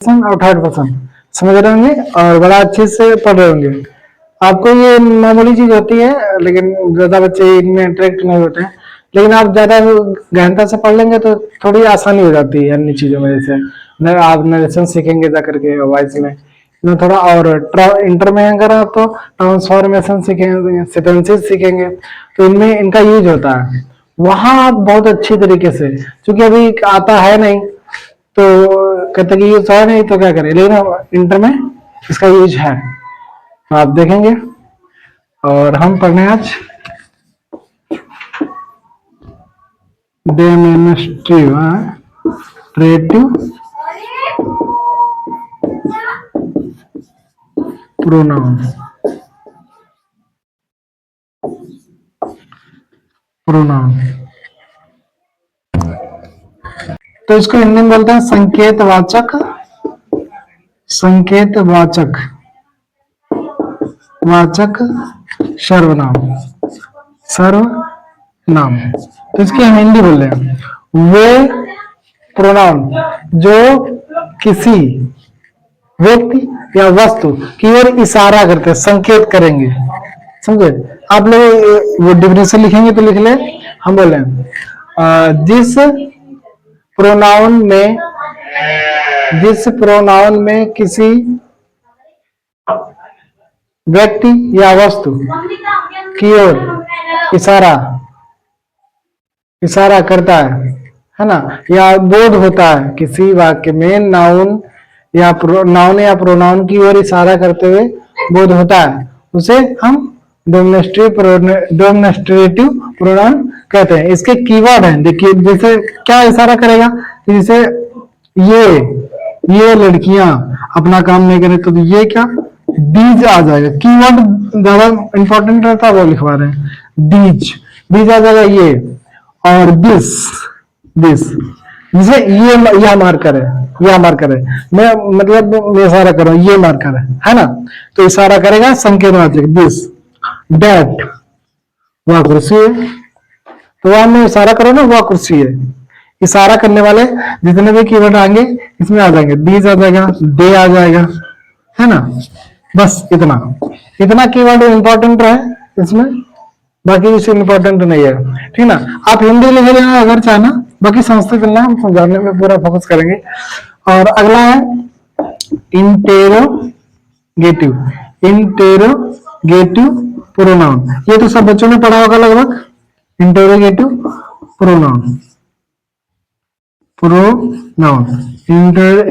और third person समझ रहे होंगे और बड़ा अच्छे से पढ़ रहे होंगे। आपको ये मामूली चीज होती है, लेकिन ज्यादा बच्चे इनमें अट्रैक्ट नहीं होते हैं। लेकिन आप ज्यादा गहनता से पढ़ लेंगे तो थोड़ी आसानी हो जाती है अन्य चीजों में। जैसे आप नरेशन सीखेंगे जा करके वॉइस में थोड़ा, और इंटर में अगर आप तो ट्रांसफॉर्मेशन सीखेंगे, सेंटेंसेस सीखेंगे, तो इनमें इनका यूज होता है। वहां आप बहुत अच्छी तरीके से, क्योंकि अभी आता है नहीं तो कहते कि यूज है नहीं तो क्या करें, लेकिन इंटर में इसका यूज है तो आप देखेंगे। और हम पढ़ने आज डेमोन्स्ट्रेटिव प्रोनाउन। तो इसको हिंदी में बोलते हैं संकेतवाचक, संकेतवाचक सर्वनाम, सर्वनाम। तो इसकी हम हिंदी बोल रहे हैं वे प्रोनाउन जो किसी व्यक्ति या वस्तु की ओर इशारा करते हैं, संकेत करेंगे। समझे? आप लोग वो डिफिनेशन लिखेंगे तो लिख ले। हम बोले जिस प्रोनाउन में किसी व्यक्ति या वस्तु की ओर इशारा करता है ना, या बोध होता है किसी वाक्य में नाउन या प्रोनाउन की ओर इशारा करते हुए बोध होता है, उसे हम डेमोन्स्ट्रेटिव प्रोनाउन कहते हैं। इसके कीवर्ड हैं, देखिए जैसे क्या इशारा करेगा, जैसे ये लड़कियां अपना काम नहीं करें तो ये क्या, दीज आ जाएगा। कीवर्ड ज्यादा इंपॉर्टेंट रहता है, वो लिखवा रहे हैं। दीज आ जाएगा ये, और दिस जैसे यह मार्कर है, मैं मतलब मैं इशारा कर रहा हूं, ये मार्कर है ना, तो इशारा करेगा संकेतवाचक दिस, डेट वह कुर्सी है, तो वह में इशारा करो ना, वह कुर्सी है। इशारा करने वाले जितने भी कीवर्ड आएंगे इसमें आ जाएंगे, दीज आ जाएगा, दे आ जाएगा, है ना। बस इतना कीवर्ड इंपॉर्टेंट है इसमें, बाकी कुछ इंपॉर्टेंट नहीं है, ठीक ना। आप हिंदी लिख लेना अगर चाहना, बाकी संस्कृत में हम समझाने में पूरा फोकस करेंगे। और अगला है इंटेरोगेटिव प्रोनाउन। ये तो सब बच्चों ने पढ़ा होगा लगभग। Interrogative pronoun,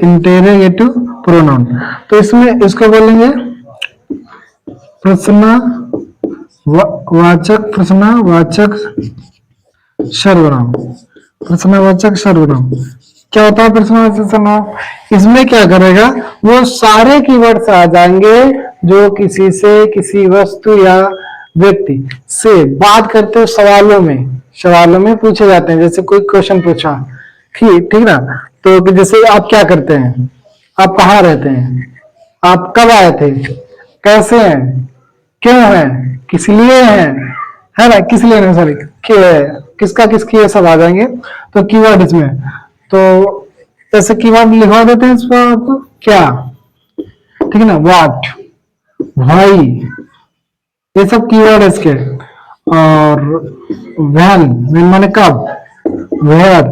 interrogative pronoun. तो इसमें इसको बोलेंगे प्रश्नवाचक सर्वनाम। क्या होता है प्रश्नवाचक सर्वनाम? इसमें क्या करेगा, वो सारे कीवर्ड्स आ जाएंगे जो किसी से, किसी वस्तु या व्यक्ति से बात करते हो सवालों में पूछे जाते हैं। जैसे कोई क्वेश्चन पूछा, ठीक ना, तो जैसे आप क्या करते हैं, आप कहाँ रहते हैं, आप कब आए थे, कैसे हैं, क्यों है, किस लिए है ना, किस लिए नहीं, सॉरी, किसका किसकी, ये सब आ जाएंगे। तो कीवर्ड इसमें, तो ऐसे कीवर्ड लिखवा देते हैं इसको आपको, क्या, ठीक है ना, व्हाट, व्हाई, ये सब कीवर्ड इसके। और व्हेन माने कब, वेयर,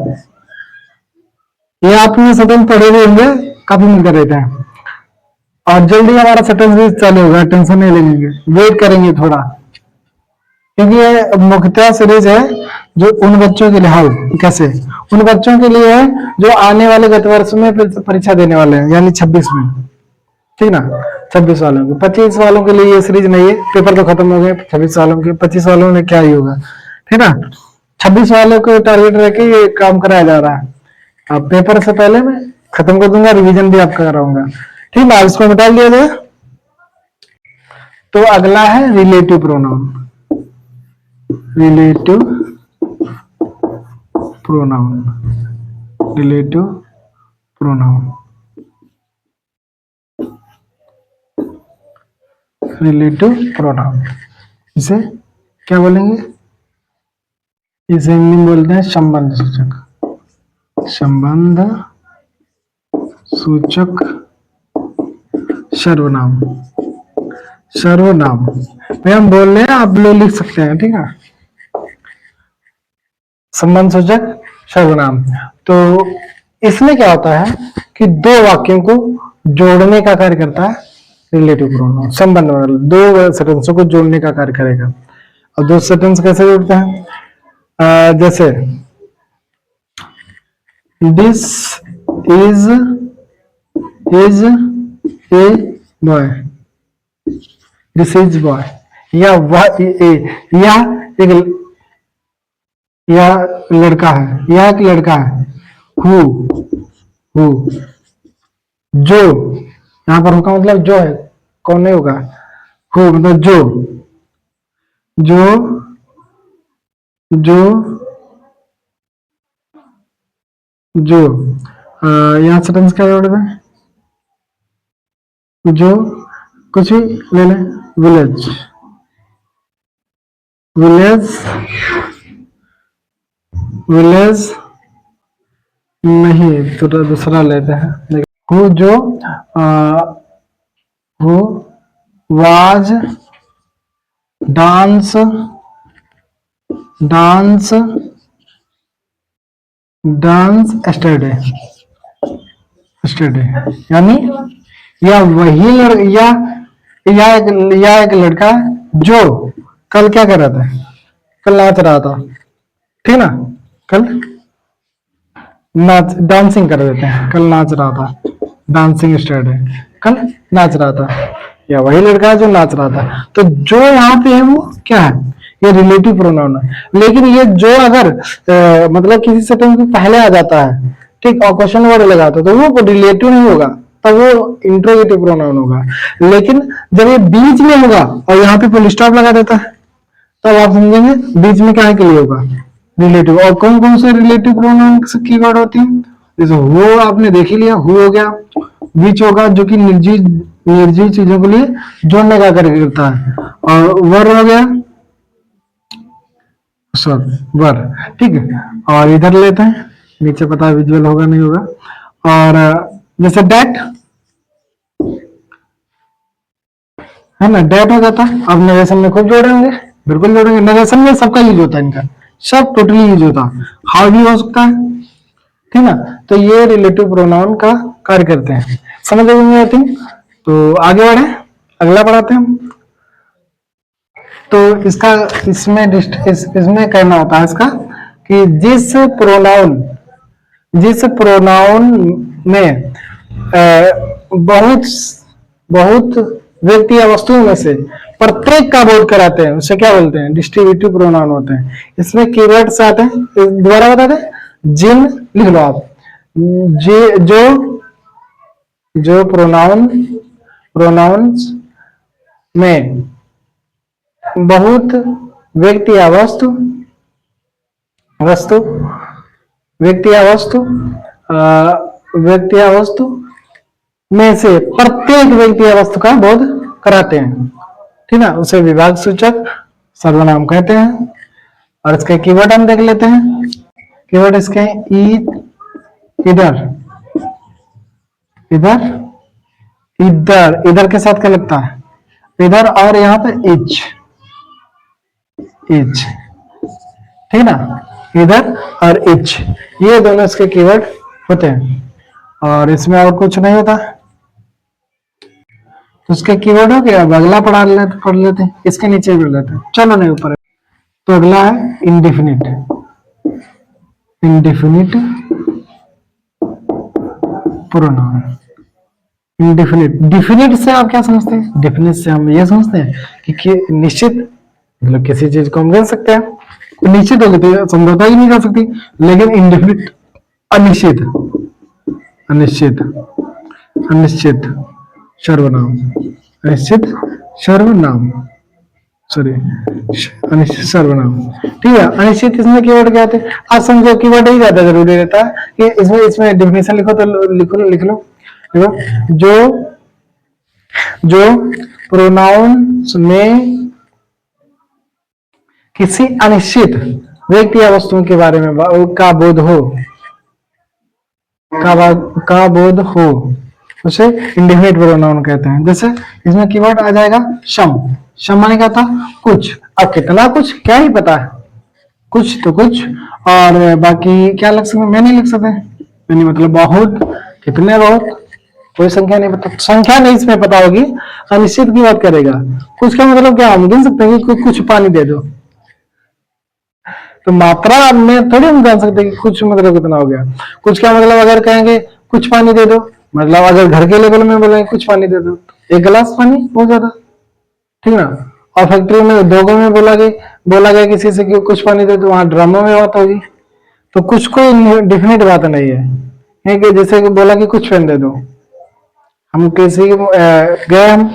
ये आपने सेंटेंस पढ़े हुए होंगे, काफी मिलकर रहते हैं। और जल्दी हमारा सेंटेंस भी चालू होगा, टेंशन नहीं लेंगे, वेट करेंगे थोड़ा, क्योंकि ये मुख्यतः सीरीज है जो उन बच्चों के लिए, हाँ कैसे, उन बच्चों के लिए है जो आने वाले गत वर्ष में परीक्षा देने वाले हैं, यानी 26 में, ठीक ना। 26 वालों के, 25 वालों के लिए ये सीरीज नहीं है, पेपर तो खत्म हो गए 26 वालों के, 25 वालों में क्या ही होगा, ठीक ना। 26 वालों को टारगेट रख के ये काम कराया जा रहा है। अब पेपर से पहले मैं खत्म कर दूंगा, रिवीजन भी आपका कराऊंगा, ठीक ना। इसको बता दिया जाए। तो अगला है रिलेटिव प्रोनाउन। रिलेटिव प्रोनाउन, इसे क्या बोलेंगे, इसे हिंदी में बोलते हैं संबंध सूचक सूचक सर्वनाम। सर्वनाम में हम बोल रहे हैं, आप लोग लिख सकते हैं, ठीक है। संबंध सूचक सर्वनाम। तो इसमें क्या होता है कि दो वाक्यों को जोड़ने का कार्य करता है रिलेटिव प्रोनाउन। संबंध मतलब दो सेंटेंसों को जोड़ने का कार्य करेगा। और दो सेंटेंस कैसे जोड़ते हैं? जैसे this is a boy, this is boy, या वह या एक या लड़का है, या एक लड़का है। हु जो, यहां पर होगा मतलब जो है, कौन नहीं होगा, हु मतलब जो जो जो जो यहाँ सेंटेंस क्या जोड़ दें? जो कुछ भी ले लें, विलेज, विलेज, विलेज नहीं, तो दूसरा लेते हैं। हु जो who was dance dance dance yesterday, yesterday यानी या वही या एक लड़का जो कल क्या कर रहा था, कल नाच रहा था, ठीक ना, कल नाच डांसिंग कर देते हैं, कल नाच रहा था, डांसिंग स्टार्ट है, कल नाच रहा था, या वही लड़का है जो नाच रहा था। तो जो यहाँ पे है वो क्या है, ये रिलेटिव प्रोनाउन है। लेकिन ये जो अगर मतलब किसी सेंटेंस में पहले आ जाता है, ठीक, और क्वेश्चन वर्ड लगाता है, तो वो रिलेटिव नहीं होगा, तब वो इंट्रोगेटिव प्रोनाउन होगा। लेकिन जब ये बीच में होगा और यहाँ पे फुल स्टॉप लगा देता है, तब आप समझेंगे बीच में क्या है के लिए होगा, रिलेटिव। और कौन कौन से रिलेटिव प्रोनाउन कीवर्ड होती है? जैसे वो आपने देख ही लिया, हु हो गया, विच होगा जो कि निर्जीव चीजों के लिए जोड़ने का कार्य करता है, और वर हो गया, सॉरी वर, ठीक है। और इधर लेते हैं, नीचे पता विजुअल होगा नहीं होगा, और जैसे डेट है ना, डेट हो जाता है। अब नरेशन में खूब जोड़ेंगे, बिल्कुल जोड़ेंगे, नरेशन में सबका यूज होता है, इनका सब टोटली यूज होता है, हाउ भी हो सकता है, ठीक ना। तो ये रिलेटिव प्रोनाउन का कार्य करते हैं, समझ गए आई थिंक। तो आगे बढ़े, अगला पढ़ाते हैं हम। तो इसका इसमें कहना होता है इसका कि जिस प्रोनाउन में बहुत बहुत व्यक्ति या वस्तुओं में से प्रत्येक का बोध कराते हैं, उसे क्या बोलते हैं, डिस्ट्रीब्यूटिव प्रोनाउन होते हैं। इसमें कीवर्ड्स आते हैं, दोबारा बता दें, जिन लिख लो आप, जो प्रोनाउंस में बहुत व्यक्ति या वस्तु व्यक्ति या वस्तु में से प्रत्येक व्यक्ति या वस्तु का बोध कराते हैं, ठीक है, उसे विभाग सूचक सर्वनाम कहते हैं। और इसके कीवर्ड हम देख लेते हैं। कीवर्ड इसके इधर इधर इधर इधर के साथ क्या लगता है, इधर, और यहाँ पे इज, ठीक ना, इधर और इज, ये दोनों इसके कीवर्ड होते हैं। और इसमें और कुछ नहीं होता, तो इसके कीवर्ड हो गया। अब अगला पढ़ लेते हैं, इसके नीचे भी लेते हैं, चलो नहीं ऊपर। तो अगला है इंडेफिनिट प्रोनाउन। इंडेफिनिट, डिफिनिट से आप क्या समझते हैं? डिफिनिट से हम ये समझते हैं कि निश्चित, मतलब किसी चीज को हम कह सकते हैं, निश्चित होगी तो समझौता ही नहीं कर सकती। लेकिन इंडेफिनिट अनिश्चित, अनिश्चित सर्वनाम, सॉरी अनिश्चित सर्वनाम, ठीक है। अनिश्चित इसमें कीवर्ड क्या आते हैं? आज समझो कीवर्ड ही ज्यादा जरूरी रहता है कि इसमें डेफिनेशन लिखो, तो लिख लो जो प्रोनाउंस में किसी अनिश्चित व्यक्ति या वस्तुओं के बारे में का बोध हो उसे इंडेफिनिट प्रोनाउन कहते हैं। जैसे इसमें कीवर्ड आ जाएगा शम। शम माने क्या था? कुछ। अब कितना कुछ क्या ही पता है, कुछ तो कुछ। और बाकी क्या लग सकते? मैं नहीं लिख सकते। मैंने मतलब बहुत, कितने बहुत, कोई संख्या नहीं पता, संख्या नहीं इसमें पता होगी, अनिश्चित की बात करेगा। कुछ का मतलब क्या, हम गिन सकते हैं कि कुछ पानी दे दो, तो मात्रा में थोड़ी हम जान सकते हैं कि कुछ मतलब कितना हो गया। कुछ का मतलब अगर कहेंगे कुछ पानी दे दो, मतलब अगर घर के लेवल में बोलेंगे कुछ पानी दे दो, एक गिलास पानी बहुत ज्यादा, ठीक ना। और फैक्ट्री में दोगों में बोला गया किसी से कि कुछ पानी दे दो, वहां ड्रमों में बात होगी। तो कुछ कोई डिफिनेट बात नहीं है कि जैसे कि बोला कि कुछ पेन दे दो, हम किसी गए हम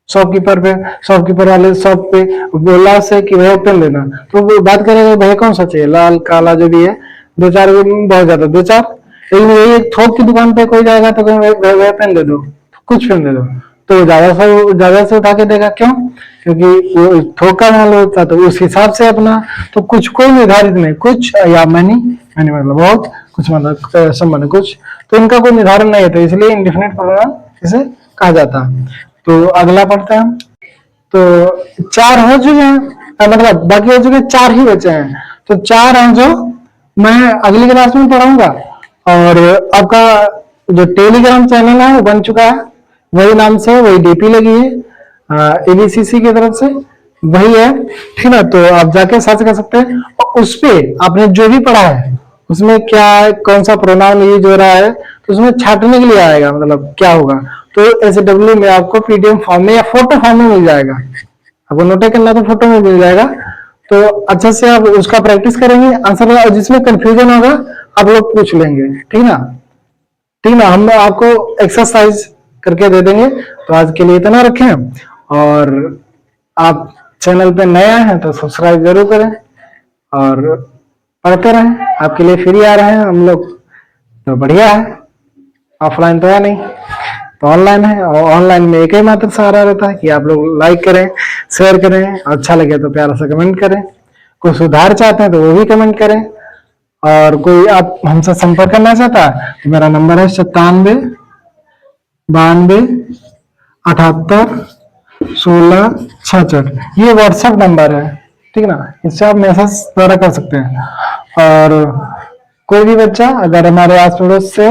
शॉपकीपर पे, शॉपकीपर वाले शॉप पे बोला से कि भैया पेन देना, तो वो बात करेगा भैया कौन सा चाहिए, लाल काला जो भी है, दो चार बहुत ज्यादा दो चार। लेकिन यही थोक की दुकान पे कोई जाएगा तो भैया पेन दे दो, कुछ पेन दे दो, तो ज्यादा से उठा के देगा। क्यों? क्योंकि वो थोक का माल होता है, तो उस हिसाब से अपना, तो कुछ कोई निर्धारित नहीं, कुछ या मैनी, मैनी मतलब बहुत, कुछ मतलब संबंध कुछ, तो इनका कोई निर्धारण नहीं है, तो इसलिए इंडेफिनिट प्रोनाउन इसे कहा जाता है। तो अगला पढ़ते हैं हम। तो चार हो चुके हैं, मतलब बाकी हो चुके, चार ही बचे हैं। तो चार हैं जो मैं अगली क्लास में पढ़ाऊंगा। और आपका जो टेलीग्राम चैनल है वो बन चुका है, वही नाम से, वही डीपी लगी है एबीसीसी की तरफ से, वही है, ठीक ना। तो आप जाके सर्च कर सकते हैं, और उस पे आपने जो भी पढ़ा है उसमें क्या कौन सा प्रोनाउन यूज हो रहा है, तो उसमें छाटने के लिए आएगा, मतलब क्या होगा, तो SW में आपको पीडीएफ फॉर्म में या फोटो फॉर्म में मिल जाएगा। आपको नोट करना तो फोटो में मिल जाएगा, तो अच्छे से आप उसका प्रैक्टिस करेंगे, आंसर, और जिसमें कंफ्यूजन होगा आप लोग पूछ लेंगे, ठीक ना। ठीक ना, हम आपको एक्सरसाइज करके दे देंगे। तो आज के लिए इतना रखें, और आप चैनल पे नए आए हैं तो सब्सक्राइब जरूर करें, और पढ़ते रहें। आपके लिए फ्री आ रहे हैं हम लोग, तो बढ़िया है। ऑफलाइन तो है नहीं, तो ऑनलाइन है, और ऑनलाइन में एक ही मात्र सहारा रहता है कि आप लोग लाइक करें, शेयर करें, अच्छा लगे तो प्यारा सा कमेंट करें, कोई सुधार चाहते हैं तो वो भी कमेंट करें। और कोई आप हमसे संपर्क करना चाहता है तो मेरा नंबर है 97 92 78 16 66, ये व्हाट्सएप नंबर है, ठीक ना। इससे आप मैसेज द्वारा कर सकते हैं। और कोई भी बच्चा अगर हमारे आस पड़ोस से,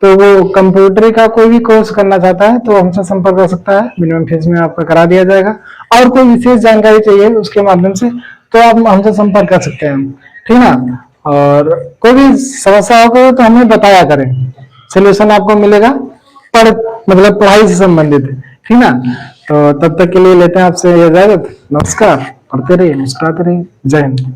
तो वो कंप्यूटर का कोई भी कोर्स करना चाहता है तो हमसे संपर्क कर सकता है, मिनिमम फीस में आपका करा दिया जाएगा। और कोई विशेष जानकारी चाहिए उसके माध्यम से, तो आप हमसे संपर्क कर सकते हैं, ठीक ना। और कोई भी समस्या होगा तो हमें बताया करें, सोल्यूशन आपको मिलेगा, पढ़ मतलब पढ़ाई से संबंधित, ठीक ना। तो तब तक के लिए लेते हैं आपसे इजाजत, नमस्कार, पढ़ते रहिए, मुस्कुराते रहिए, जय हिंद।